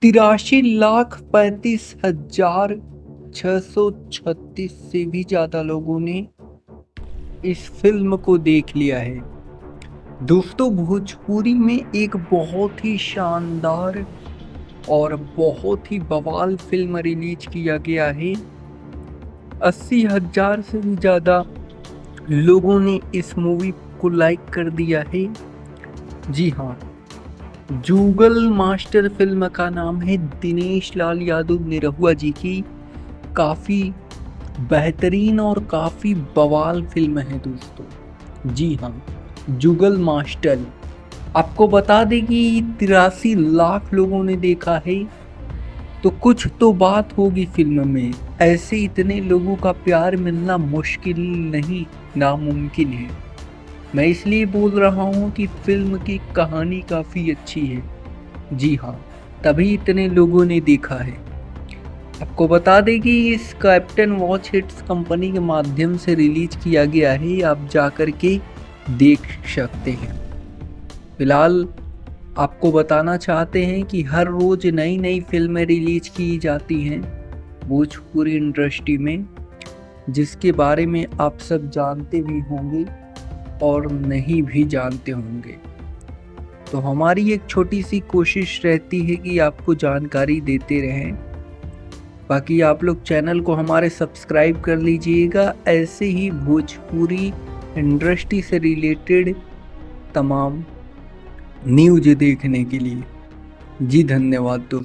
83,35,636 से भी ज़्यादा लोगों ने इस फिल्म को देख लिया है। दोस्तों, भोजपुरी में एक बहुत ही शानदार और बहुत ही बवाल फिल्म रिलीज किया गया है। 80,000 से भी ज़्यादा लोगों ने इस मूवी को लाइक कर दिया है। जी हाँ, जुगल मास्टर फिल्म का नाम है। दिनेश लाल यादव निरहुआ जी की काफ़ी बेहतरीन और काफ़ी बवाल फिल्म है दोस्तों। जी हाँ, जुगल मास्टर। आपको बता दें कि 83 लाख लोगों ने देखा है, तो कुछ तो बात होगी फिल्म में। ऐसे इतने लोगों का प्यार मिलना मुश्किल नहीं, नामुमकिन है। मैं इसलिए बोल रहा हूँ कि फिल्म की कहानी काफ़ी अच्छी है। जी हाँ, तभी इतने लोगों ने देखा है। आपको बता दें कि इस कैप्टन वॉच हिट्स कंपनी के माध्यम से रिलीज किया गया है। आप जाकर के देख सकते हैं। फिलहाल आपको बताना चाहते हैं कि हर रोज़ नई नई फिल्में रिलीज की जाती हैं भोजपुरी इंडस्ट्री में, जिसके बारे में आप सब जानते भी होंगे और नहीं भी जानते होंगे। तो हमारी एक छोटी सी कोशिश रहती है कि आपको जानकारी देते रहें। बाकी आप लोग चैनल को हमारे सब्सक्राइब कर लीजिएगा ऐसे ही भोजपुरी इंडस्ट्री से रिलेटेड तमाम न्यूज़ देखने के लिए। जी धन्यवाद दोस्तों।